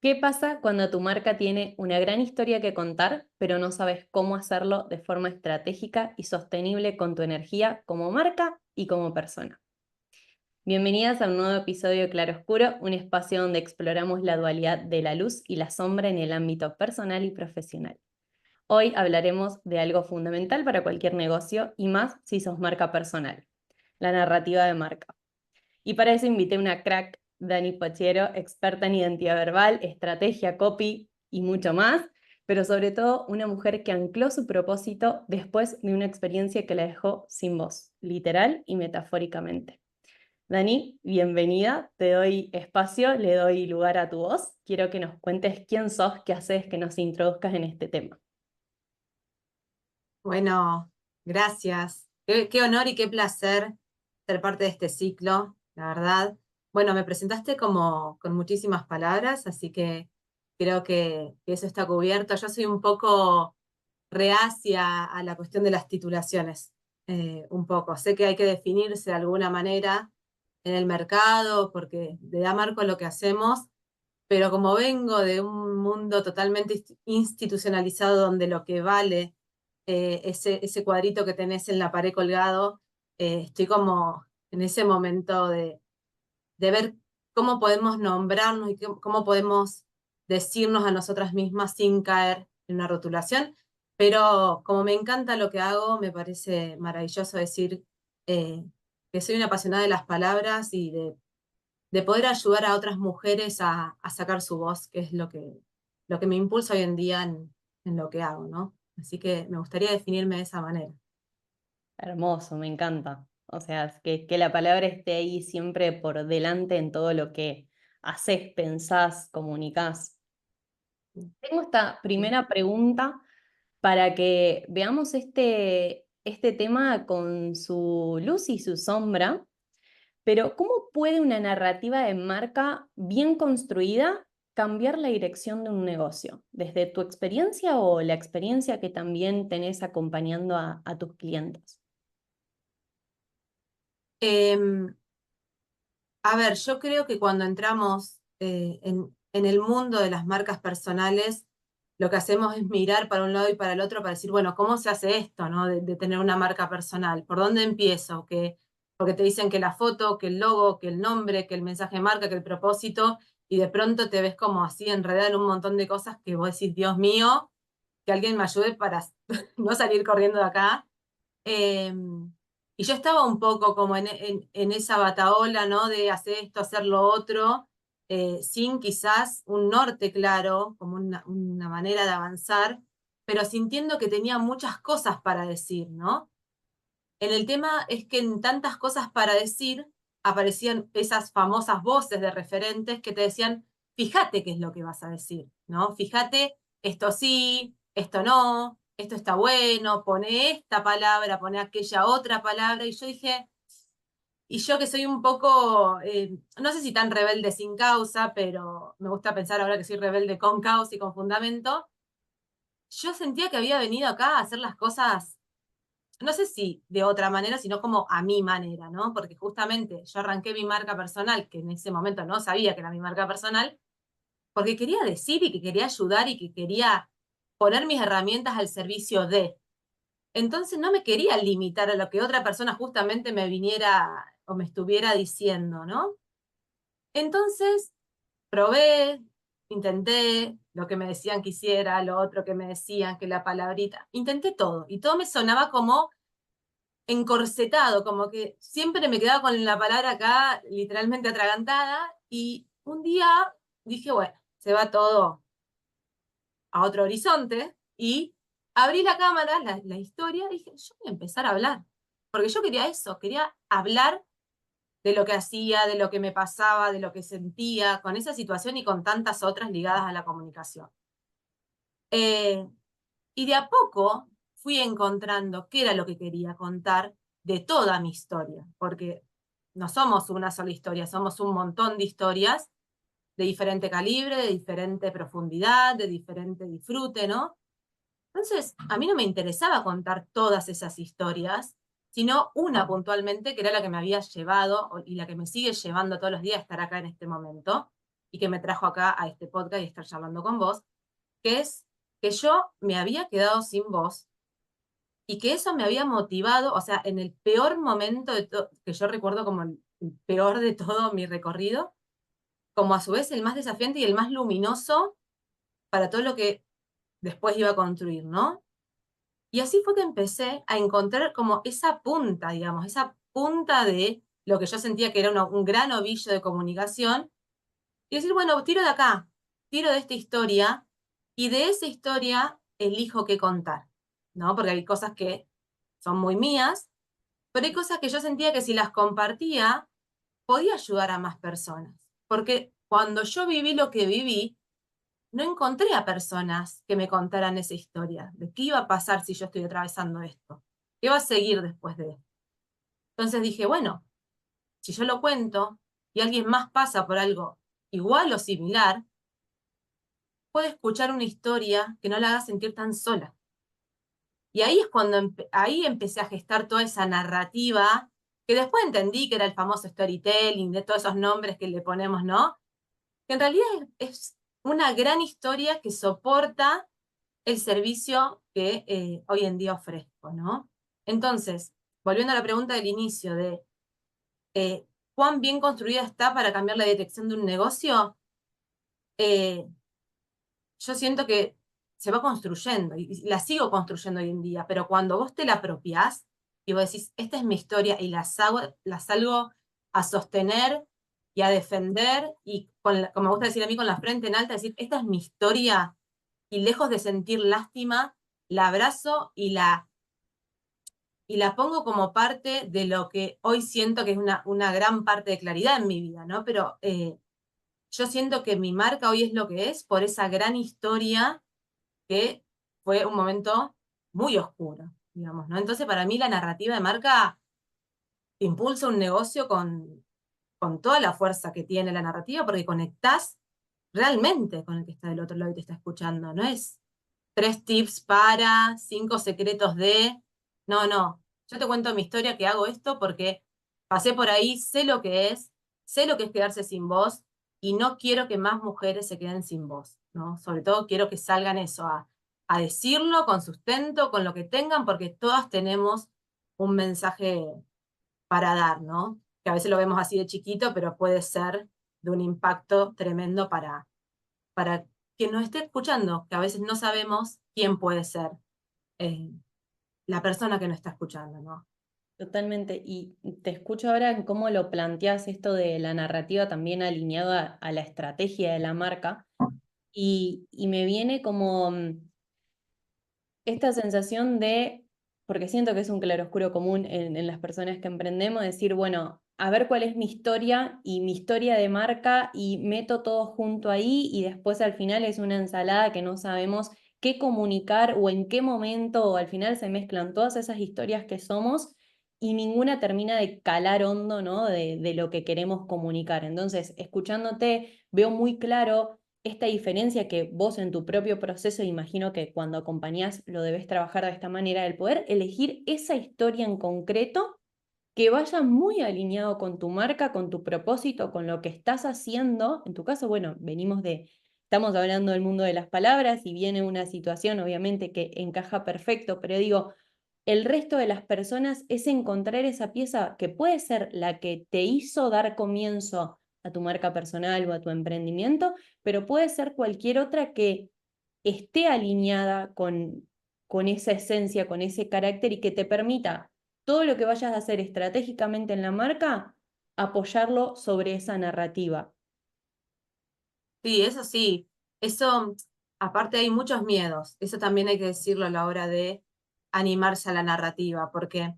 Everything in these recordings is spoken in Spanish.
¿Qué pasa cuando tu marca tiene una gran historia que contar, pero no sabes cómo hacerlo de forma estratégica y sostenible con tu energía como marca y como persona? Bienvenidas a un nuevo episodio de Claroscuro, un espacio donde exploramos la dualidad de la luz y la sombra en el ámbito personal y profesional. Hoy hablaremos de algo fundamental para cualquier negocio y más si sos marca personal, la narrativa de marca. Y para eso invité a una crack, Dani Pochiero, experta en identidad verbal, estrategia, copy y mucho más, pero sobre todo una mujer que ancló su propósito después de una experiencia que la dejó sin voz, literal y metafóricamente. Dani, bienvenida, te doy espacio, le doy lugar a tu voz. Quiero que nos cuentes quién sos, qué haces, que nos introduzcas en este tema. Bueno, gracias. Qué honor y qué placer ser parte de este ciclo, la verdad. Bueno, me presentaste como con muchísimas palabras, así que creo que eso está cubierto. Yo soy un poco reacia a la cuestión de las titulaciones, un poco. Sé que hay que definirse de alguna manera en el mercado porque le da marco a lo que hacemos, pero como vengo de un mundo totalmente institucionalizado donde lo que vale ese cuadrito que tenés en la pared colgado, estoy como en ese momento de ver cómo podemos nombrarnos y cómo podemos decirnos a nosotras mismas sin caer en una rotulación. Pero como me encanta lo que hago, me parece maravilloso decir eh, que soy una apasionada de las palabras y de poder ayudar a otras mujeres a sacar su voz, que es lo que me impulsa hoy en día en lo que hago, ¿no? Así que me gustaría definirme de esa manera. Hermoso, me encanta. O sea, es que la palabra esté ahí siempre por delante en todo lo que haces, pensás, comunicás. Tengo esta ¿Sí? primera pregunta para que veamos este tema con su luz y su sombra, pero ¿cómo puede una narrativa de marca bien construida cambiar la dirección de un negocio? ¿Desde tu experiencia o la experiencia que también tenés acompañando a tus clientes? Em, a ver, yo creo que cuando entramos en el mundo de las marcas personales, lo que hacemos es mirar para un lado y para el otro para decir, bueno, ¿cómo se hace esto, no? De tener una marca personal. ¿Por dónde empiezo? Porque te dicen que la foto, que el logo, que el nombre, que el mensaje de marca, que el propósito, y de pronto te ves como así enredada en un montón de cosas que vos decís, Dios mío, que alguien me ayude para no salir corriendo de acá. Eh, y yo estaba un poco como en esa batahola, ¿no? De hacer esto, hacer lo otro, sin quizás un norte claro, como una manera de avanzar, pero sintiendo que tenía muchas cosas para decir, ¿no? El tema es que en tantas cosas para decir aparecían esas famosas voces de referentes que te decían, fíjate qué es lo que vas a decir, ¿no? Fíjate, esto sí, esto no, esto está bueno, pone esta palabra, pone aquella otra palabra. Y yo dije, y yo que soy un poco, no sé si tan rebelde sin causa, pero me gusta pensar ahora que soy rebelde con causa y con fundamento, yo sentía que había venido acá a hacer las cosas no sé si de otra manera, sino como a mi manera, ¿no? Porque justamente yo arranqué mi marca personal, que en ese momento no sabía que era mi marca personal, porque quería decir y que quería ayudar y que quería poner mis herramientas al servicio de. Entonces no me quería limitar a lo que otra persona justamente me viniera o me estuviera diciendo, ¿no? Entonces probé, intenté lo que me decían que hiciera, lo otro que me decían, que la palabrita, intenté todo y todo me sonaba como encorsetado, como que siempre me quedaba con la palabra acá literalmente atragantada y un día dije, bueno, se va todo a otro horizonte y abrí la cámara, la historia, y dije, yo voy a empezar a hablar, porque yo quería eso, quería hablar de lo que hacía, de lo que me pasaba, de lo que sentía, con esa situación y con tantas otras ligadas a la comunicación. Eh, y de a poco fui encontrando qué era lo que quería contar de toda mi historia, porque no somos una sola historia, somos un montón de historias de diferente calibre, de diferente profundidad, de diferente disfrute, ¿no? Entonces, a mí no me interesaba contar todas esas historias, sino una puntualmente, que era la que me había llevado y la que me sigue llevando todos los días a estar acá en este momento, y que me trajo acá a este podcast y estar charlando con vos, que es que yo me había quedado sin voz y que eso me había motivado, o sea, en el peor momento que yo recuerdo como el peor de todo mi recorrido, como a su vez el más desafiante y el más luminoso para todo lo que después iba a construir, ¿no? Y así fue que empecé a encontrar como esa punta, digamos, esa punta de lo que yo sentía que era un gran ovillo de comunicación, y decir, bueno, tiro de acá, tiro de esta historia, y de esa historia elijo qué contar, ¿no? Porque hay cosas que son muy mías, pero hay cosas que yo sentía que si las compartía, podía ayudar a más personas. Porque cuando yo viví lo que viví, no encontré a personas que me contaran esa historia, de qué iba a pasar si yo estoy atravesando esto, qué va a seguir después de esto. Entonces dije, bueno, si yo lo cuento y alguien más pasa por algo igual o similar, puede escuchar una historia que no la haga sentir tan sola. Y ahí es cuando ahí empecé a gestar toda esa narrativa, que después entendí que era el famoso storytelling, de todos esos nombres que le ponemos, ¿no? Que en realidad es una gran historia que soporta el servicio que hoy en día ofrezco, ¿no? Entonces, volviendo a la pregunta del inicio de cuán bien construida está para cambiar la dirección de un negocio, eh, yo siento que se va construyendo y la sigo construyendo hoy en día, pero cuando vos te la apropiás y vos decís, esta es mi historia y la salgo a sostener y a defender y, como me gusta decir a mí, con la frente en alta, decir, esta es mi historia y lejos de sentir lástima, la abrazo y la pongo como parte de lo que hoy siento que es una gran parte de claridad en mi vida, ¿no? Pero yo siento que mi marca hoy es lo que es por esa gran historia que fue un momento muy oscuro, digamos, ¿no? Entonces, para mí la narrativa de marca impulsa un negocio con toda la fuerza que tiene la narrativa, porque conectás realmente con el que está del otro lado y te está escuchando. No es 3 tips para, 5 secretos de. No, no. Yo te cuento mi historia, que hago esto porque pasé por ahí, sé lo que es quedarse sin voz y no quiero que más mujeres se queden sin voz, ¿no? Sobre todo quiero que salgan eso, a decirlo con sustento, con lo que tengan, porque todas tenemos un mensaje para dar, ¿no? Que a veces lo vemos así de chiquito, pero puede ser de un impacto tremendo para quien nos esté escuchando, que a veces no sabemos quién puede ser eh, la persona que nos está escuchando, ¿no? Totalmente. Y te escucho ahora en cómo lo planteas esto de la narrativa también alineado a la estrategia de la marca. Y me viene como esta sensación de, porque siento que es un claroscuro común en las personas que emprendemos, decir, bueno, a ver cuál es mi historia y mi historia de marca y meto todo junto ahí y después al final es una ensalada que no sabemos qué comunicar o en qué momento o al final se mezclan todas esas historias que somos y ninguna termina de calar hondo, ¿no? De lo que queremos comunicar. Entonces, escuchándote, veo muy claro esta diferencia que vos en tu propio proceso, imagino que cuando acompañás lo debes trabajar de esta manera, el poder elegir esa historia en concreto que vaya muy alineado con tu marca, con tu propósito, con lo que estás haciendo. En tu caso, bueno, estamos hablando del mundo de las palabras y viene una situación obviamente que encaja perfecto, pero digo, el resto de las personas es encontrar esa pieza que puede ser la que te hizo dar comienzo a tu marca personal o a tu emprendimiento, pero puede ser cualquier otra que esté alineada con esa esencia, con ese carácter y que te permita todo lo que vayas a hacer estratégicamente en la marca, apoyarlo sobre esa narrativa. Sí, eso sí. Eso, aparte hay muchos miedos. Eso también hay que decirlo a la hora de animarse a la narrativa, porque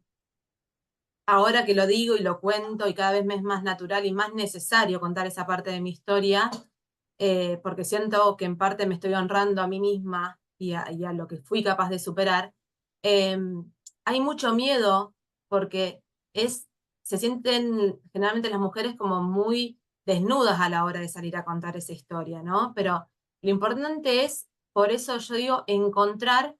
ahora que lo digo y lo cuento y cada vez me es más natural y más necesario contar esa parte de mi historia, porque siento que en parte me estoy honrando a mí misma y a lo que fui capaz de superar, eh, hay mucho miedo porque se sienten generalmente las mujeres como muy desnudas a la hora de salir a contar esa historia, ¿no? Pero lo importante es, por eso yo digo, encontrar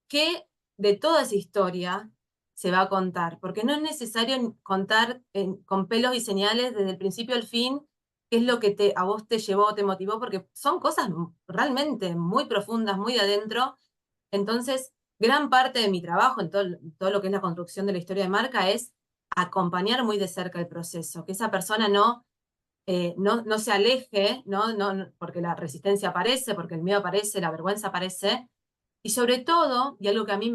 qué de toda esa historia se va a contar, porque no es necesario contar con pelos y señales desde el principio al fin qué es lo que a vos te llevó, te motivó, porque son cosas realmente muy profundas, muy de adentro. Entonces, gran parte de mi trabajo en todo lo que es la construcción de la historia de marca es acompañar muy de cerca el proceso, que esa persona no se aleje, porque la resistencia aparece, porque el miedo aparece, la vergüenza aparece, y sobre todo, y algo que a mí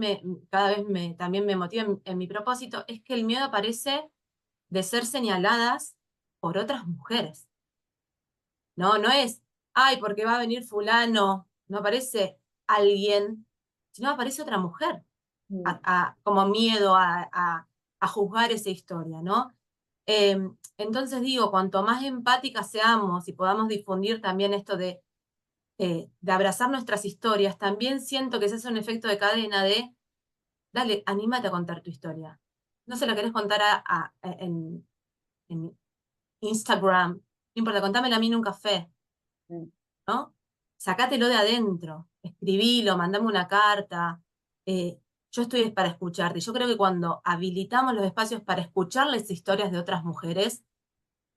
cada vez también me motiva en mi propósito, es que el miedo aparece de ser señaladas por otras mujeres. No es, ay, porque va a venir fulano, no aparece alguien, sino aparece otra mujer, Mm. como miedo a juzgar esa historia, ¿no? Entonces digo, cuanto más empáticas seamos y podamos difundir también esto de abrazar nuestras historias, también siento que ese es un efecto de cadena de, dale, anímate a contar tu historia. No se la querés contar en Instagram, no importa, contámela a mí en un café, Mm. ¿no? Sacátelo de adentro, escribilo, mandame una carta. eh, yo estoy para escucharte. Yo creo que cuando habilitamos los espacios para escuchar las historias de otras mujeres,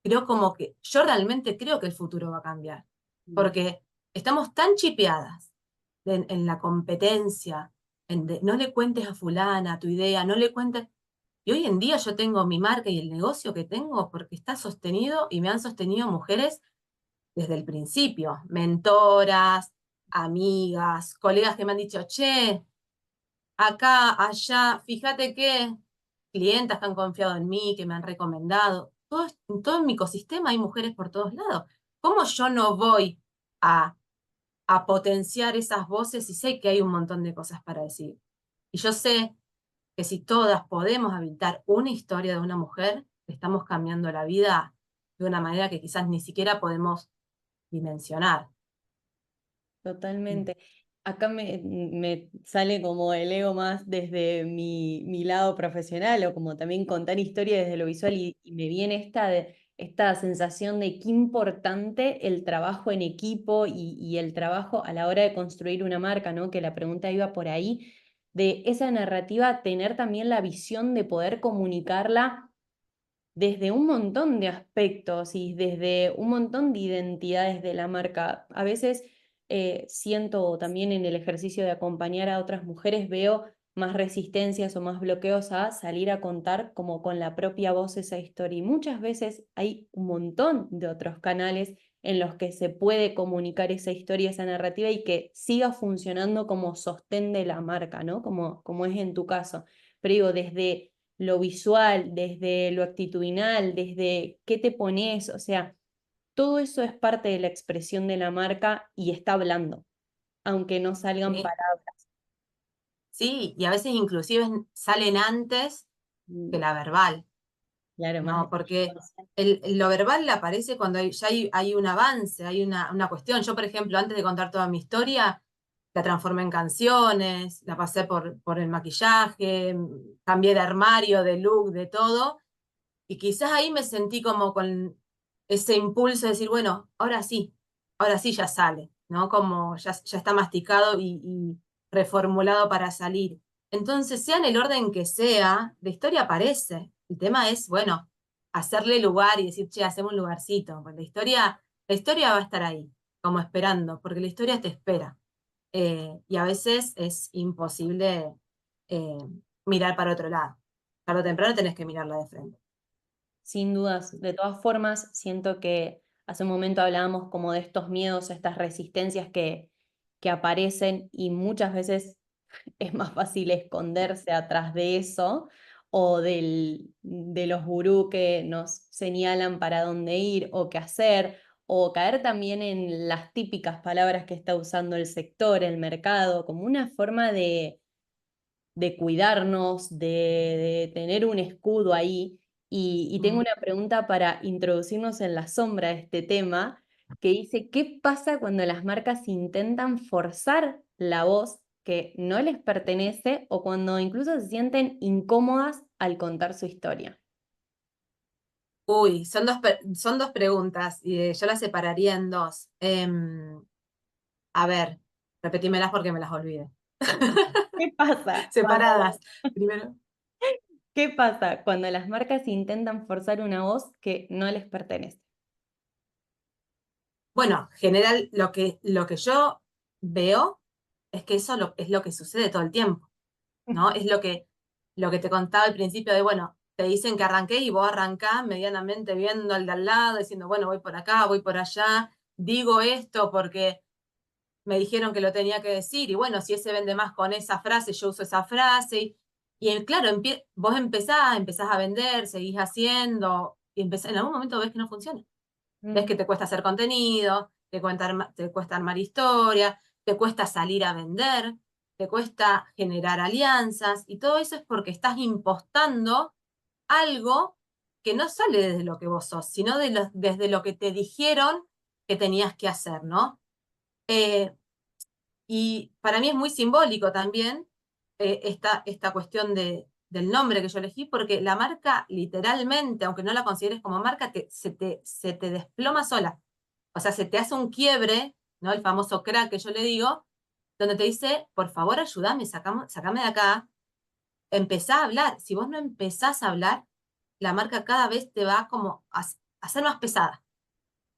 creo como que, yo realmente creo que el futuro va a cambiar. Mm. Porque estamos tan chipeadas en la competencia, no le cuentes a fulana tu idea, no le cuentes. Y hoy en día yo tengo mi marca y el negocio que tengo porque está sostenido y me han sostenido mujeres desde el principio, mentoras, amigas, colegas que me han dicho, che, acá, allá, fíjate que clientas que han confiado en mí, que me han recomendado. En todo mi ecosistema hay mujeres por todos lados. ¿Cómo yo no voy a, a potenciar esas voces si sé que hay un montón de cosas para decir? Y yo sé que si todas podemos habitar una historia de una mujer, estamos cambiando la vida de una manera que quizás ni siquiera podemos dimensionar. Totalmente. Acá me sale como el ego más desde mi lado profesional o como también contar historias desde lo visual y me viene esta sensación de qué importante el trabajo en equipo y el trabajo a la hora de construir una marca, ¿no? Que la pregunta iba por ahí, de esa narrativa, tener también la visión de poder comunicarla desde un montón de aspectos y desde un montón de identidades de la marca. A veces siento también en el ejercicio de acompañar a otras mujeres, veo más resistencias o más bloqueos a salir a contar como con la propia voz esa historia. Y muchas veces hay un montón de otros canales en los que se puede comunicar esa historia, esa narrativa y que siga funcionando como sostén de la marca, ¿no? Como es en tu caso. Pero digo, desde lo visual, desde lo actitudinal, desde qué te pones, o sea, todo eso es parte de la expresión de la marca y está hablando, aunque no salgan ¿Sí? palabras. Sí, y a veces inclusive salen antes que Mm. la verbal, Claro, más ¿no? Porque consciente. lo verbal le aparece cuando ya hay un avance, hay una cuestión. Yo, por ejemplo, antes de contar toda mi historia, la transformé en canciones, la pasé por el maquillaje, cambié de armario, de look, de todo, y quizás ahí me sentí como con ese impulso de decir, bueno, ahora sí ya sale, ¿no? Como ya está masticado y reformulado para salir. Entonces, sea en el orden que sea, la historia aparece. El tema es, bueno, hacerle lugar y decir, che, hacemos un lugarcito. Pues la historia va a estar ahí, como esperando, porque la historia te espera. Y a veces es imposible eh, mirar para otro lado. Tarde o temprano tenés que mirarla de frente. Sin dudas, de todas formas, siento que hace un momento hablábamos como de estos miedos, estas resistencias que aparecen y muchas veces es más fácil esconderse atrás de eso o de los gurú que nos señalan para dónde ir o qué hacer, o caer también en las típicas palabras que está usando el sector, el mercado, como una forma de cuidarnos, de tener un escudo ahí. Y tengo Mm. una pregunta para introducirnos en la sombra de este tema, que dice, ¿qué pasa cuando las marcas intentan forzar la voz que no les pertenece o cuando incluso se sienten incómodas al contar su historia? Uy, son dos preguntas y yo las separaría en dos. A ver, repetímelas porque me las olvidé. ¿Qué pasa cuando, Separadas. Primero. qué pasa cuando las marcas intentan forzar una voz que no les pertenece? Bueno, general, lo que yo veo es que eso es lo que sucede todo el tiempo, ¿no? Es lo que te contaba al principio de, bueno, te dicen que arranqué y vos arrancás medianamente viendo al de al lado, diciendo, bueno, voy por acá, voy por allá, digo esto porque me dijeron que lo tenía que decir, y bueno, si ese vende más con esa frase, yo uso esa frase, claro, vos empezás a vender, seguís haciendo, y en algún momento ves que no funciona. Ves que te cuesta hacer contenido, te cuesta armar historia, te cuesta salir a vender, te cuesta generar alianzas, y todo eso es porque estás impostando algo que no sale desde lo que vos sos, sino desde lo que te dijeron que tenías que hacer, ¿no? Eh, y para mí es muy simbólico también esta cuestión del nombre que yo elegí, porque la marca literalmente, aunque no la consideres como marca, se te desploma sola. O sea, se te hace un quiebre, ¿no? El famoso crack que yo le digo, donde te dice, por favor, ayúdame, sacame de acá, empezá a hablar. Si vos no empezás a hablar, la marca cada vez te va como a ser más pesada.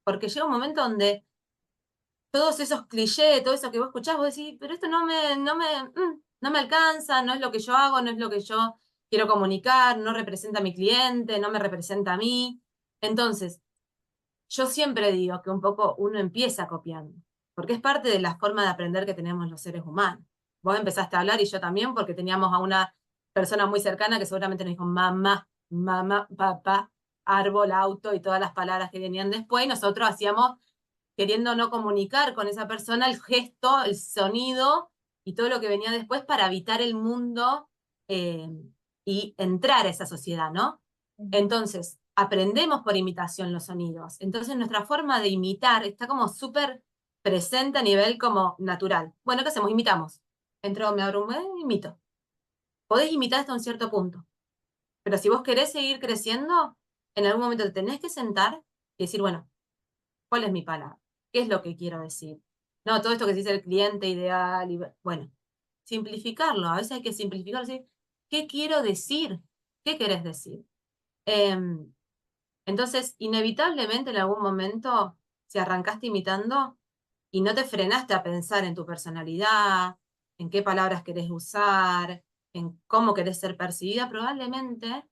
Porque llega un momento donde todos esos clichés, todo eso que vos escuchás, vos decís, pero esto no me alcanza, no es lo que yo hago, no es lo que yo quiero comunicar, no representa a mi cliente, no me representa a mí. Entonces, yo siempre digo que un poco uno empieza copiando, porque es parte de la forma de aprender que tenemos los seres humanos. Vos empezaste a hablar y yo también, porque teníamos a una persona muy cercana que seguramente nos dijo mamá, mamá, papá, árbol, auto y todas las palabras que venían después, y nosotros hacíamos queriendo no comunicar con esa persona el gesto, el sonido y todo lo que venía después para habitar el mundo eh, y entrar a esa sociedad, ¿no? Entonces, aprendemos por imitación los sonidos. Entonces, nuestra forma de imitar está como súper presente a nivel como natural. Bueno, ¿qué hacemos? Imitamos. Entro, me abro imito. Podés imitar hasta un cierto punto. Pero si vos querés seguir creciendo, en algún momento te tenés que sentar y decir, bueno, ¿cuál es mi palabra? ¿Qué es lo que quiero decir? No, todo esto que se dice el cliente ideal, bueno, simplificarlo. A veces hay que simplificarlo, decir, ¿qué quiero decir? ¿Qué querés decir? Em, entonces, inevitablemente en algún momento, si arrancaste imitando y no te frenaste a pensar en tu personalidad, en qué palabras querés usar, en cómo querés ser percibida, probablemente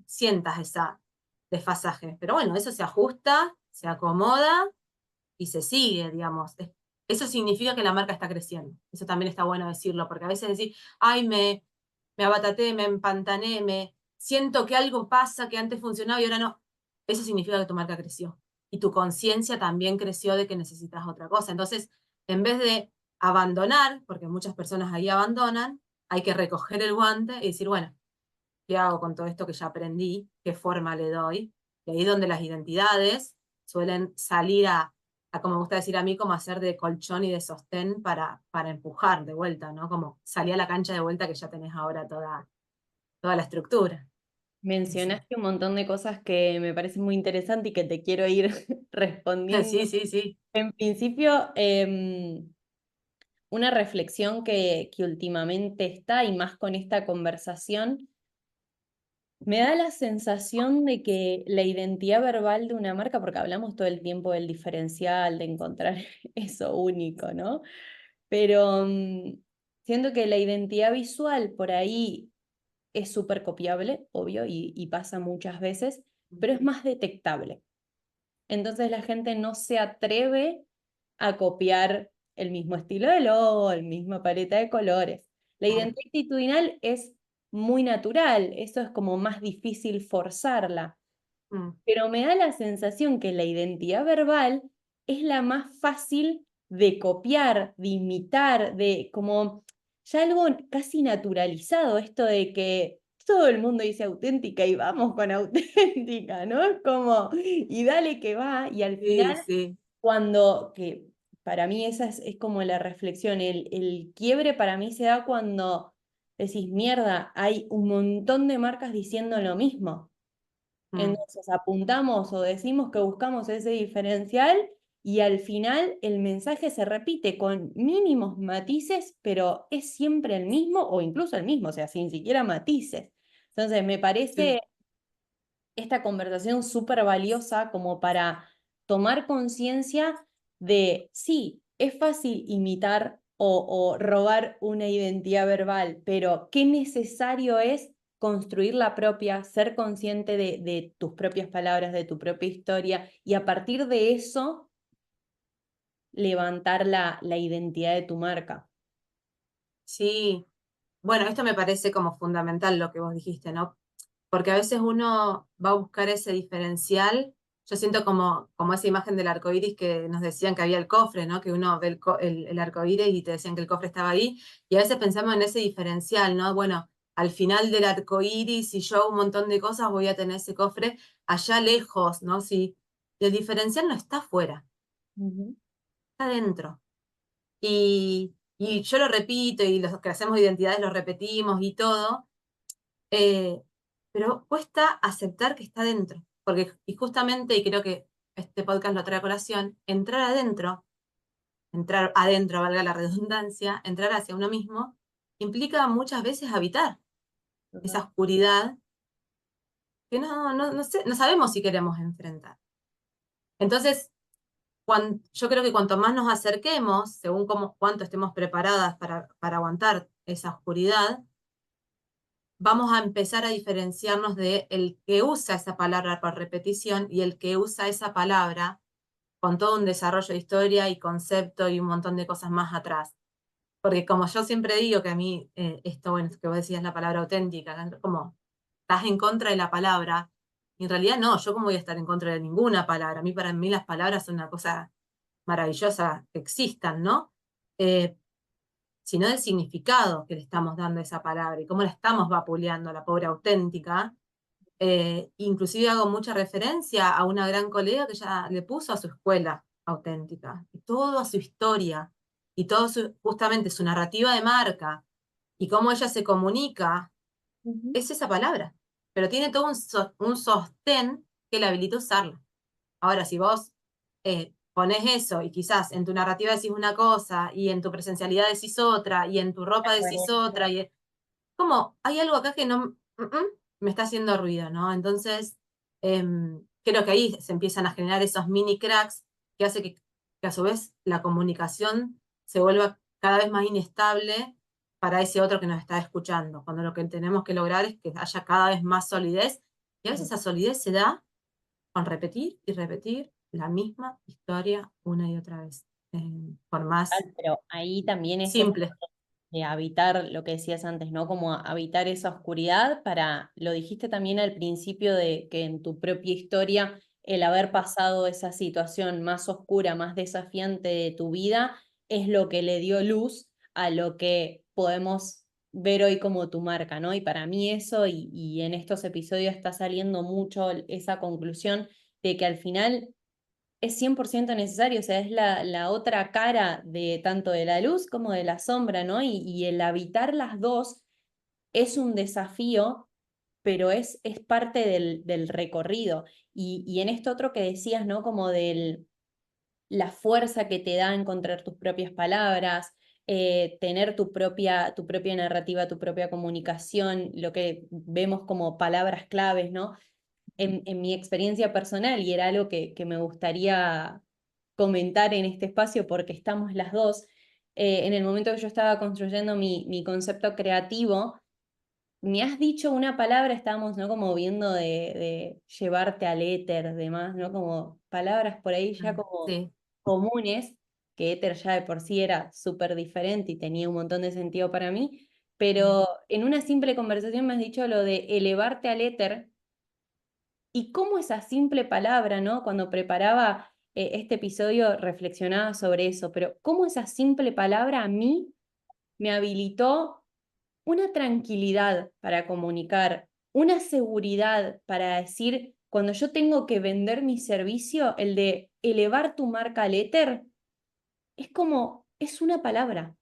sientas esa desfasaje. Pero bueno, eso se ajusta, se acomoda y se sigue, digamos. Eso significa que la marca está creciendo. Eso también está bueno decirlo, porque a veces decir, ay, me abataté, me empantané, siento que algo pasa que antes funcionaba y ahora no. Eso significa que tu marca creció. Y tu conciencia también creció de que necesitas otra cosa. Entonces, en vez de abandonar, porque muchas personas ahí abandonan, hay que recoger el guante y decir, bueno, ¿qué hago con todo esto que ya aprendí? ¿Qué forma le doy? Y ahí es donde las identidades suelen salir como me gusta decir a mí, como hacer de colchón y de sostén para empujar de vuelta, ¿no? Como salir a la cancha de vuelta que ya tenés ahora toda la estructura. Eso. Mencionaste un montón de cosas que me parecen muy interesantes y que te quiero ir respondiendo. Sí, sí, sí. En principio, una reflexión que últimamente está, y más con esta conversación, me da la sensación de que la identidad verbal de una marca, porque hablamos todo el tiempo del diferencial, de encontrar eso único, ¿no? Pero siento que la identidad visual por ahí es súper copiable, obvio, y pasa muchas veces, pero es más detectable. Entonces la gente no se atreve a copiar el mismo estilo de logo, la misma paleta de colores. La Claro. identidad actitudinal es muy natural, eso es como más difícil forzarla, Mm, pero me da la sensación que la identidad verbal es la más fácil de copiar, de imitar, de como ya algo casi naturalizado, esto de que todo el mundo dice auténtica y vamos con auténtica, ¿no? Es como, y dale que va, y al sí, final sí. que para mí esa es como la reflexión, el quiebre para mí se da cuando decís, mierda, hay un montón de marcas diciendo lo mismo. Mm, Entonces apuntamos o decimos que buscamos ese diferencial y al final el mensaje se repite con mínimos matices, pero es siempre el mismo o incluso el mismo, o sea, sin siquiera matices. Entonces me sí. parece esta conversación súper valiosa como para tomar conciencia de, sí, es fácil imitar o robar una identidad verbal, pero qué necesario es construir la propia, ser consciente de tus propias palabras, de tu propia historia, y a partir de eso levantar la identidad de tu marca. Sí, bueno, esto me parece como fundamental lo que vos dijiste, ¿no? Porque a veces uno va a buscar ese diferencial. Yo siento como esa imagen del arco iris que nos decían que había el cofre, ¿no? Que uno ve el arco iris y te decían que el cofre estaba ahí. Y a veces pensamos en ese diferencial, ¿no? Bueno, al final del arco iris y yo un montón de cosas voy a tener ese cofre allá lejos, ¿no? Sí, el diferencial no está afuera, está dentro. Y yo lo repito, y los que hacemos identidades lo repetimos y todo, eh, pero cuesta aceptar que está dentro. Porque, y justamente, y creo que este podcast lo trae a colación, entrar adentro, valga la redundancia, entrar hacia uno mismo, implica muchas veces habitar esa oscuridad que no sabemos si queremos enfrentar. Entonces, yo creo que cuanto más nos acerquemos, según cuánto estemos preparadas para aguantar esa oscuridad, vamos a empezar a diferenciarnos de el que usa esa palabra por repetición y el que usa esa palabra con todo un desarrollo de historia y concepto y un montón de cosas más atrás. Porque como yo siempre digo que a mí, esto, bueno, que vos decías la palabra auténtica, ¿no? Como estás en contra de la palabra, y en realidad no, yo como voy a estar en contra de ninguna palabra. Para mí las palabras son una cosa maravillosa que existan, ¿no? Eh, Sino del significado que le estamos dando a esa palabra y cómo la estamos vapuleando a la pobre auténtica. Inclusive hago mucha referencia a una gran colega que ya le puso a su escuela auténtica, y todo a su historia, y todo justamente su narrativa de marca, y cómo ella se comunica, es esa palabra, pero tiene todo un sostén que le habilita usarla. Ahora, si vos pones eso y quizás en tu narrativa decís una cosa y en tu presencialidad decís otra y en tu ropa decís otra, y como hay algo acá que no me está haciendo ruido, ¿no? Entonces, creo que ahí se empiezan a generar esos mini cracks que hace que a su vez la comunicación se vuelva cada vez más inestable para ese otro que nos está escuchando, cuando lo que tenemos que lograr es que haya cada vez más solidez, y a veces esa solidez se da con repetir y repetir la misma historia una y otra vez, por más Pero ahí también es esto simple. de habitar lo que decías antes, ¿no? Como habitar esa oscuridad lo dijiste también al principio de que en tu propia historia, el haber pasado esa situación más oscura, más desafiante de tu vida, es lo que le dio luz a lo que podemos ver hoy como tu marca, ¿no? Y para mí eso, y en estos episodios está saliendo mucho esa conclusión de que al final es 100% necesario, o sea, es la otra cara de tanto de la luz como de la sombra, ¿no? Y el habitar las dos es un desafío, pero es parte del recorrido. Y en esto otro que decías, ¿no? Como la fuerza que te da encontrar tus propias palabras, tener tu propia narrativa, tu propia comunicación, lo que vemos como palabras claves, ¿no? En mi experiencia personal, y era algo que me gustaría comentar en este espacio porque estamos las dos, en el momento que yo estaba construyendo mi concepto creativo, me has dicho una palabra, estábamos, ¿no? Como viendo de llevarte al éter, demás, ¿no? Como palabras por ahí ya como Sí. comunes, que éter ya de por sí era súper diferente y tenía un montón de sentido para mí, pero en una simple conversación me has dicho lo de elevarte al éter. Y cómo esa simple palabra, ¿no? Cuando preparaba este episodio reflexionaba sobre eso, pero cómo esa simple palabra a mí me habilitó una tranquilidad para comunicar, una seguridad para decir, cuando yo tengo que vender mi servicio, el de elevar tu marca al éter, es como, es una palabra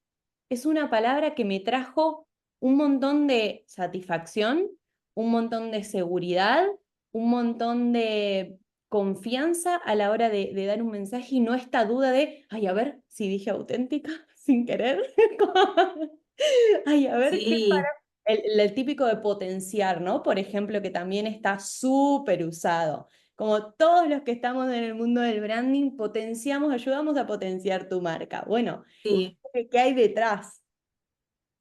que me trajo un montón de satisfacción, un montón de seguridad, un montón de confianza a la hora de dar un mensaje y no esta duda de, ay, a ver si dije auténtica sin querer. Ay, a ver qué para. Sí, El típico de potenciar, ¿no? Por ejemplo, que también está súper usado. como todos los que estamos en el mundo del branding, potenciamos, ayudamos a potenciar tu marca. Bueno, Sí, ¿qué hay detrás?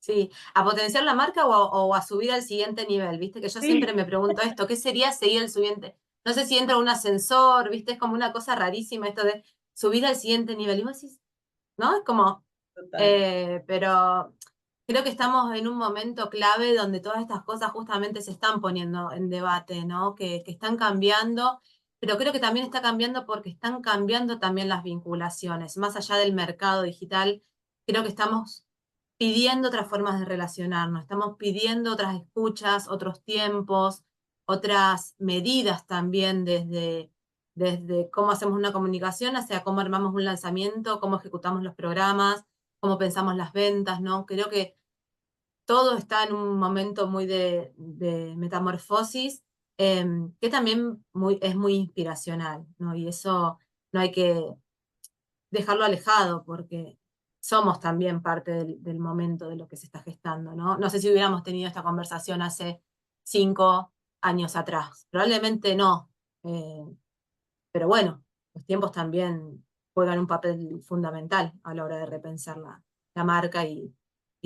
sí, a potenciar la marca o a subir al siguiente nivel, ¿viste? Que yo siempre Sí, me pregunto esto, ¿qué sería seguir el siguiente? No sé si entra un ascensor, ¿viste? Es como una cosa rarísima esto de subir al siguiente nivel. Y vos decís, ¿no? Es como, total. pero creo que estamos en un momento clave donde todas estas cosas justamente se están poniendo en debate, ¿no? Que están cambiando, pero creo que también está cambiando porque están cambiando también las vinculaciones. Más allá del mercado digital, creo que estamos pidiendo otras formas de relacionarnos, estamos pidiendo otras escuchas, otros tiempos, otras medidas también desde cómo hacemos una comunicación hacia cómo armamos un lanzamiento, cómo ejecutamos los programas, cómo pensamos las ventas, ¿no? Creo que todo está en un momento muy de metamorfosis, que también es muy inspiracional, ¿no? Y eso no hay que dejarlo alejado porque somos también parte del momento de lo que se está gestando, ¿no? No sé si hubiéramos tenido esta conversación hace 5 años atrás, probablemente no, pero bueno, los tiempos también juegan un papel fundamental a la hora de repensar la marca y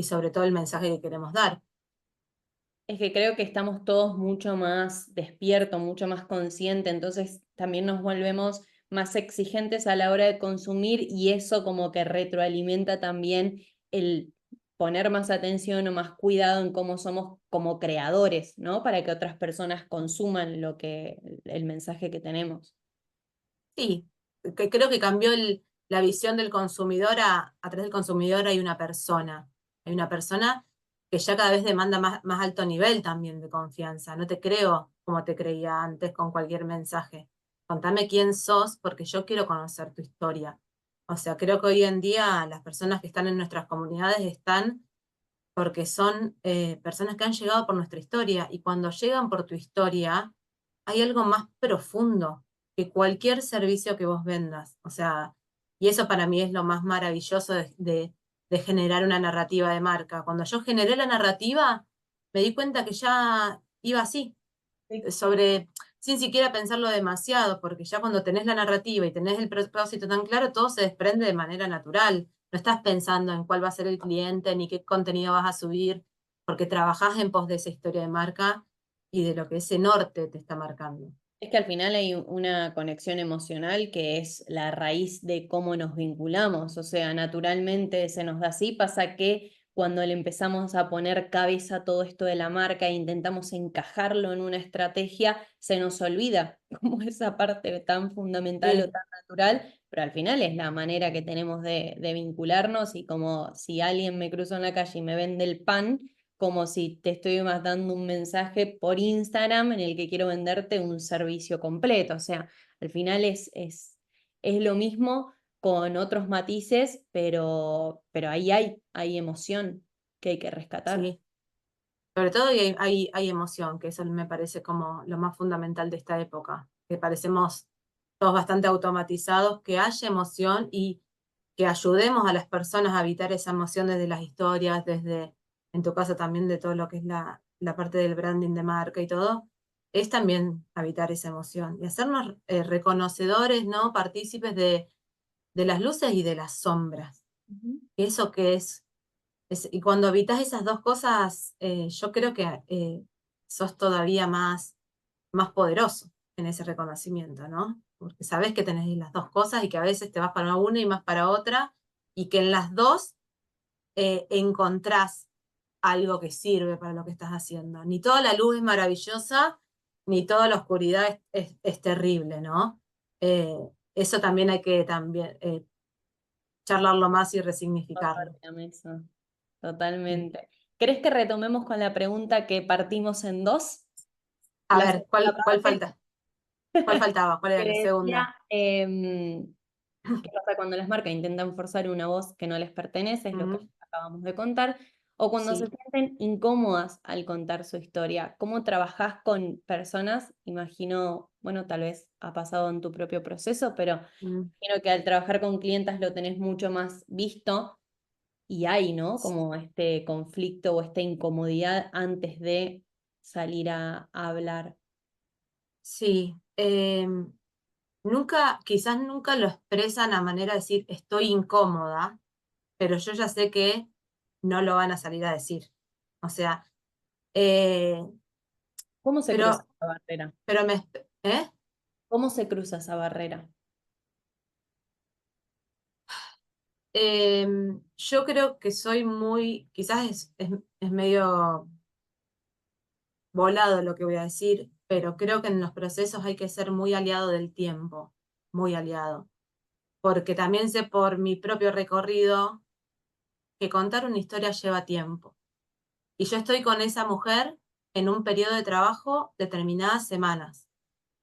sobre todo el mensaje que queremos dar. Es que creo que estamos todos mucho más despiertos, mucho más conscientes, entonces también nos volvemos más exigentes a la hora de consumir y eso como que retroalimenta también el poner más atención o más cuidado en cómo somos como creadores, ¿no? Para que otras personas consuman el mensaje que tenemos. Sí, que creo que cambió la visión del consumidor a través del consumidor hay una persona que ya cada vez demanda más alto nivel también de confianza. No te creo como te creía antes con cualquier mensaje. Contame quién sos porque yo quiero conocer tu historia. O sea, creo que hoy en día las personas que están en nuestras comunidades están porque son personas que han llegado por nuestra historia y cuando llegan por tu historia hay algo más profundo que cualquier servicio que vos vendas. O sea, y eso para mí es lo más maravilloso de generar una narrativa de marca. Cuando yo generé la narrativa, me di cuenta que ya iba así, Sí. sobre, sin siquiera pensarlo demasiado, porque ya cuando tenés la narrativa y tenés el propósito tan claro, todo se desprende de manera natural. No estás pensando en cuál va a ser el cliente ni qué contenido vas a subir, porque trabajás en pos de esa historia de marca y de lo que ese norte te está marcando. Es que al final hay una conexión emocional que es la raíz de cómo nos vinculamos, o sea, naturalmente se nos da así, pasa que cuando le empezamos a poner cabeza a todo esto de la marca e intentamos encajarlo en una estrategia, se nos olvida como esa parte tan fundamental o Sí, tan natural, pero al final es la manera que tenemos de vincularnos y como si alguien me cruza en la calle y me vende el pan, como si te estoy más dando un mensaje por Instagram en el que quiero venderte un servicio completo. O sea, al final es lo mismo con otros matices, pero ahí hay emoción que hay que rescatar. sí. Sobre todo y hay emoción, que eso me parece como lo más fundamental de esta época, que parecemos todos bastante automatizados, que haya emoción y que ayudemos a las personas a evitar esa emoción desde las historias, desde, en tu caso también de todo lo que es la parte del branding de marca y todo, es también habitar esa emoción y hacernos reconocedores, ¿no? Partícipes de las luces y de las sombras. Ujú. Eso que y cuando habitas esas dos cosas, yo creo que sos todavía más poderoso en ese reconocimiento, ¿no? Porque sabes que tenés las dos cosas y que a veces te vas para una y más para otra, y que en las dos encontrás algo que sirve para lo que estás haciendo. Ni toda la luz es maravillosa, ni toda la oscuridad es terrible, ¿no? Eh, eso también hay que también charlarlo más y resignificarlo. Sobre la mesa, Sí. totalmente. ¿Crees que retomemos con la pregunta que partimos en dos? A La ver, segunda ¿cuál parte. falta? ¿Cuál faltaba? ¿Cuál Que era la segunda? decía, ¿qué pasa cuando las marcas intentan forzar una voz que no les pertenece? Es lo que Ujú, acabamos de contar. O cuando se sí. sienten incómodas al contar su historia. ¿Cómo trabajás con personas? Imagino, bueno, tal vez ha pasado en tu propio proceso, pero Mm. imagino que al trabajar con clientas lo tenés mucho más visto y hay, ¿no? Como este conflicto o esta incomodidad antes de salir a hablar. Sí, eh, quizás nunca lo expresan a manera de decir estoy incómoda, pero yo ya sé que no lo van a salir a decir. O sea, eh, ¿Cómo se cruza pero, esa barrera? pero me, ¿eh? ¿Cómo se cruza esa barrera? Yo creo que soy muy, quizás es medio volado lo que voy a decir, pero creo que en los procesos hay que ser muy aliado del tiempo, muy aliado, porque también sé por mi propio recorrido que contar una historia lleva tiempo. Y yo estoy con esa mujer en un periodo de trabajo determinadas semanas,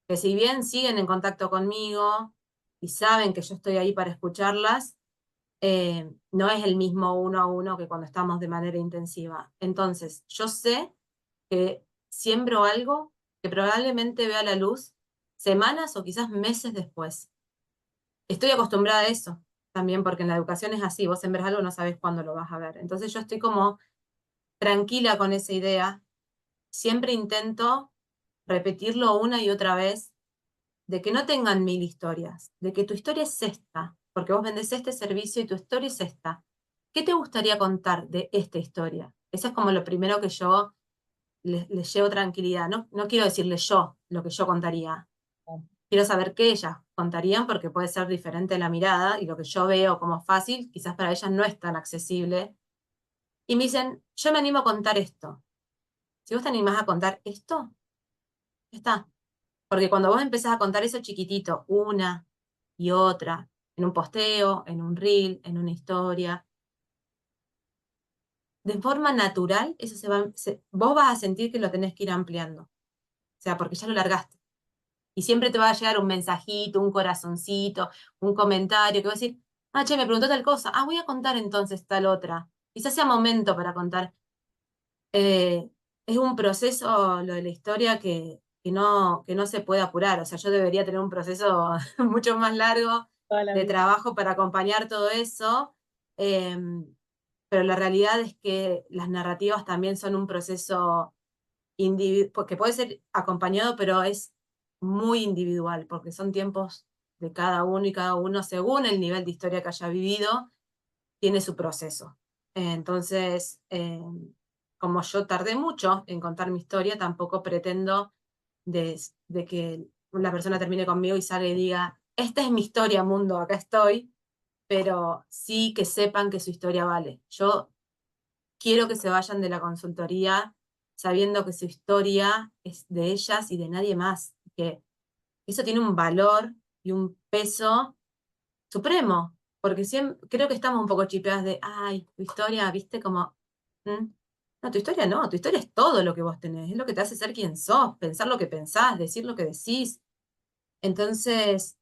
que si bien siguen en contacto conmigo y saben que yo estoy ahí para escucharlas, no es el mismo uno a uno que cuando estamos de manera intensiva. Entonces, yo sé que siembro algo que probablemente vea la luz semanas o quizás meses después. Estoy acostumbrada a eso también porque en la educación es así, vos sembras algo no sabes cuándo lo vas a ver. Entonces yo estoy como tranquila con esa idea. Siempre intento repetirlo una y otra vez, de que no tengan mil historias, de que tu historia es esta, porque vos vendés este servicio y tu historia es esta. ¿Qué te gustaría contar de esta historia? Eso es como lo primero que yo les llevo tranquilidad. No, no quiero decirle yo lo que yo contaría. Quiero saber qué ellas contarían porque puede ser diferente la mirada y lo que yo veo como fácil, quizás para ellas no es tan accesible. Y me dicen, yo me animo a contar esto. Si vos te animás a contar esto, ya está. Porque cuando vos empezás a contar eso chiquitito, una y otra, en un posteo, en un reel, en una historia, de forma natural, eso vos vas a sentir que lo tenés que ir ampliando. O sea, porque ya lo largaste. Y siempre te va a llegar un mensajito, un corazoncito, un comentario que va a decir, ah, che, me preguntó tal cosa, ah, voy a contar entonces tal otra. Quizás sea momento para contar. Es un proceso, lo de la historia, que no se puede apurar. O sea, yo debería tener un proceso mucho más largo Toda la de vida. trabajo para acompañar todo eso. eh, pero la realidad es que las narrativas también son un proceso que puede ser acompañado, pero es muy individual, porque son tiempos de cada uno y cada uno, según el nivel de historia que haya vivido, tiene su proceso. Entonces, como yo tardé mucho en contar mi historia, tampoco pretendo de que una persona termine conmigo y salga y diga, esta es mi historia, mundo, acá estoy, pero sí que sepan que su historia vale. Yo quiero que se vayan de la consultoría sabiendo que su historia es de ellas y de nadie más, que eso tiene un valor y un peso supremo, porque creo que estamos un poco chipeadas de, ay, tu historia, viste, como, ¿mm? No, tu historia no, tu historia es todo lo que vos tenés, es lo que te hace ser quien sos, pensar lo que pensás, decir lo que decís. Entonces,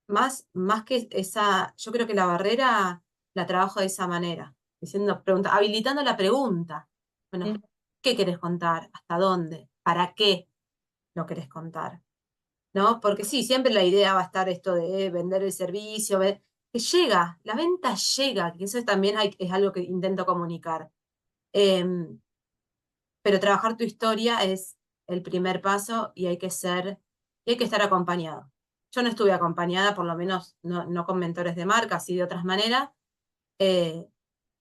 más que esa, yo creo que la barrera la trabajo de esa manera, diciendo, habilitando la pregunta. Bueno, Mm. ¿qué querés contar? ¿Hasta dónde? ¿Para qué lo querés contar? ¿No? Porque sí, siempre la idea va a estar esto de vender el servicio, que llega, la venta llega, que eso también es algo que intento comunicar. Em, pero trabajar tu historia es el primer paso y hay que estar acompañado. Yo no estuve acompañada, por lo menos no con mentores de marca, sí de otras maneras, eh,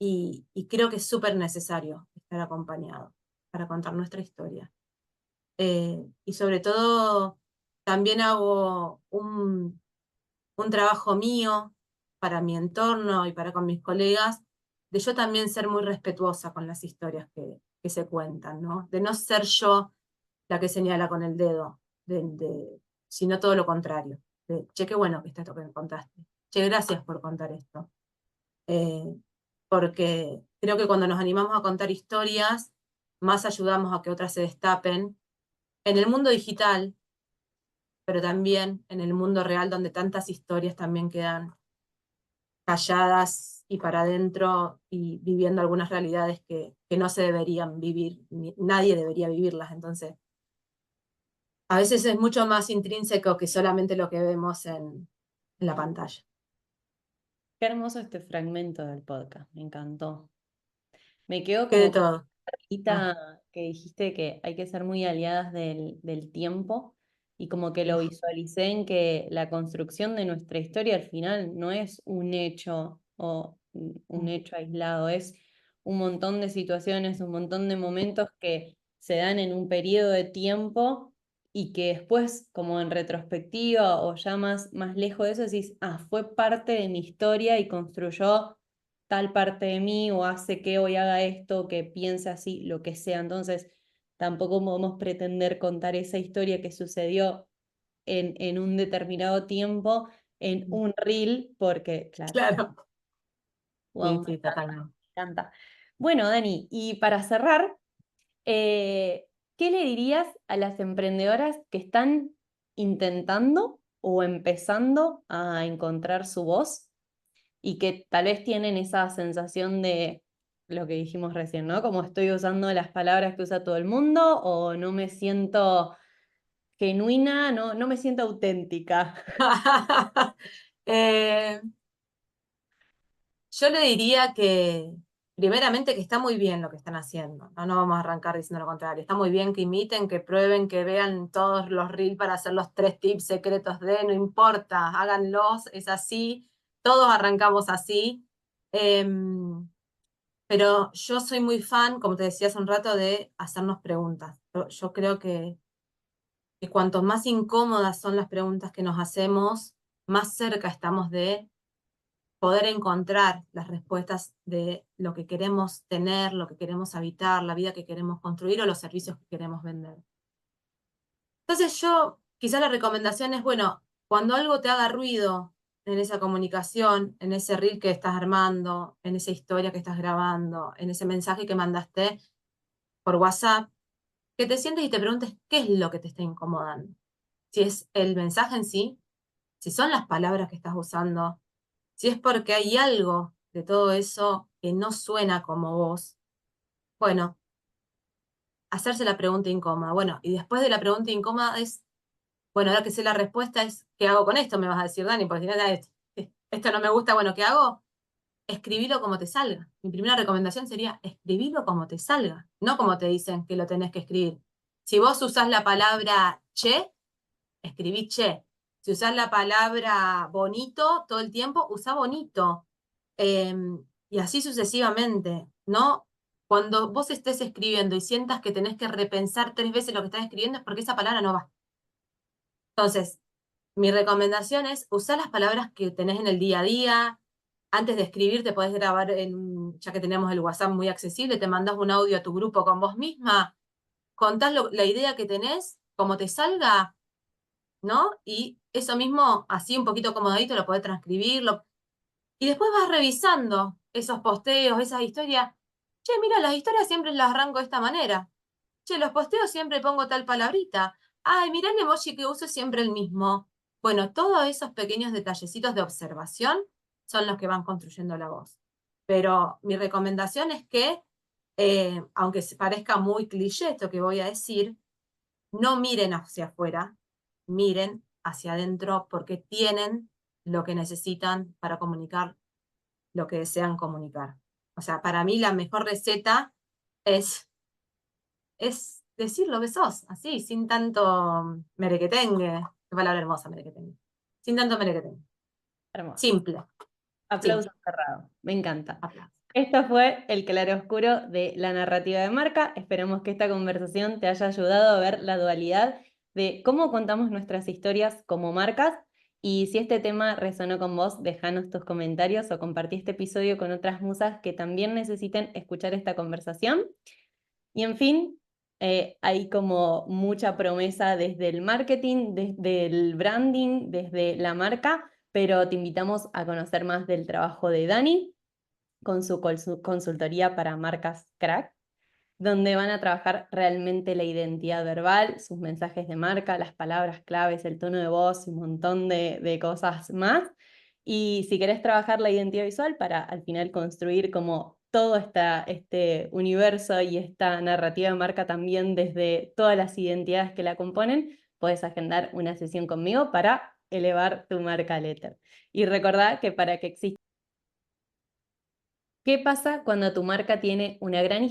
y creo que es súper necesario estar acompañado para contar nuestra historia. Y sobre todo, también hago un trabajo mío para mi entorno y para con mis colegas, de yo también ser muy respetuosa con las historias que se cuentan, ¿no? De no ser yo la que señala con el dedo, sino todo lo contrario. Che, qué bueno que está esto que me contaste. Che, gracias por contar esto. Eh, Porque creo que cuando nos animamos a contar historias, más ayudamos a que otras se destapen en el mundo digital, pero también en el mundo real donde tantas historias también quedan calladas y para adentro y viviendo algunas realidades que no se deberían vivir, nadie debería vivirlas. Entonces, a veces es mucho más intrínseco que solamente lo que vemos en la pantalla. Qué hermoso este fragmento del podcast, me encantó. Me quedo Que de como con todo. la Ah, cita que dijiste que hay que ser muy aliadas del tiempo. y como que lo visualicé en que la construcción de nuestra historia al final no es un hecho o un hecho aislado, es un montón de situaciones, un montón de momentos que se dan en un periodo de tiempo y que después, como en retrospectiva o ya más lejos de eso, decís, ah, fue parte de mi historia y construyó tal parte de mí o hace que hoy haga esto, que piense así, lo que sea. Entonces, tampoco podemos pretender contar esa historia que sucedió en un determinado tiempo en un reel, porque, claro, Claro. wow, Sí, me sí, totalmente. encanta. Bueno, Dani, y para cerrar, eh, ¿qué le dirías a las emprendedoras que están intentando o empezando a encontrar su voz y que tal vez tienen esa sensación de lo que dijimos recién, ¿no? Como estoy usando las palabras que usa todo el mundo o no me siento genuina, no me siento auténtica? Eh, yo le diría que, primeramente, que está muy bien lo que están haciendo. No vamos a arrancar diciendo lo contrario. Está muy bien que imiten, que prueben, que vean todos los reels para hacer los 3 tips secretos de, no importa, háganlos, es así. Todos arrancamos así. Pero yo soy muy fan, como te decía hace un rato, de hacernos preguntas. Yo creo que cuanto más incómodas son las preguntas que nos hacemos, más cerca estamos de poder encontrar las respuestas de lo que queremos tener, lo que queremos habitar, la vida que queremos construir o los servicios que queremos vender. Entonces yo, quizá la recomendación es, bueno, cuando algo te haga ruido en esa comunicación, en ese reel que estás armando, en esa historia que estás grabando, en ese mensaje que mandaste por WhatsApp, que te sientes y te preguntes qué es lo que te está incomodando. Si es el mensaje en sí, si son las palabras que estás usando, si es porque hay algo de todo eso que no suena como vos. Bueno, hacerse la pregunta incómoda. Bueno, y después de la pregunta incómoda es, bueno, ahora que sé la respuesta es, ¿qué hago con esto? Me vas a decir, Dani, porque si no, esto no me gusta, bueno, ¿qué hago? Escribilo como te salga. Mi primera recomendación sería escribilo como te salga, no como te dicen que lo tenés que escribir. Si vos usás la palabra che, escribí che. Si usás la palabra bonito todo el tiempo, usá bonito. Y así sucesivamente, ¿no? Cuando vos estés escribiendo y sientas que tenés que repensar 3 veces lo que estás escribiendo es porque esa palabra no va. Entonces, mi recomendación es usar las palabras que tenés en el día a día. Antes de escribir te podés grabar, ya que tenemos el WhatsApp muy accesible, te mandás un audio a tu grupo con vos misma, contás la idea que tenés, como te salga, ¿no? Y eso mismo, así un poquito acomodadito, lo podés transcribir. Y después vas revisando esos posteos, esas historias. Che, mira, las historias siempre las arranco de esta manera. Che, los posteos siempre pongo tal palabrita. Ay, mira el emoji que uso es siempre el mismo. Bueno, todos esos pequeños detallecitos de observación son los que van construyendo la voz. Pero mi recomendación es que, aunque parezca muy cliché esto que voy a decir, no miren hacia afuera, miren hacia adentro porque tienen lo que necesitan para comunicar lo que desean comunicar. O sea, para mí la mejor receta es decir lo que sos, así, sin tanto merequetengue. Qué palabra hermosa, merequetengue. Sin tanto merequetengue. Hermoso. Simple, Aplauso simple. cerrado. Me encanta. Aplausos. Esto fue el claroscuro de la narrativa de marca. Esperemos que esta conversación te haya ayudado a ver la dualidad de cómo contamos nuestras historias como marcas. Y si este tema resonó con vos, déjanos tus comentarios o compartí este episodio con otras musas que también necesiten escuchar esta conversación. Y en fin, hay como mucha promesa desde el marketing, desde el branding, desde la marca, pero te invitamos a conocer más del trabajo de Dani con su consultoría para marcas Crack, donde van a trabajar realmente la identidad verbal, sus mensajes de marca, las palabras claves, el tono de voz y un montón de cosas más. Y si querés trabajar la identidad visual para al final construir como todo este universo y esta narrativa de marca también desde todas las identidades que la componen, puedes agendar una sesión conmigo para elevar tu marca letter. Y recordá que para que exista, ¿qué pasa cuando tu marca tiene una gran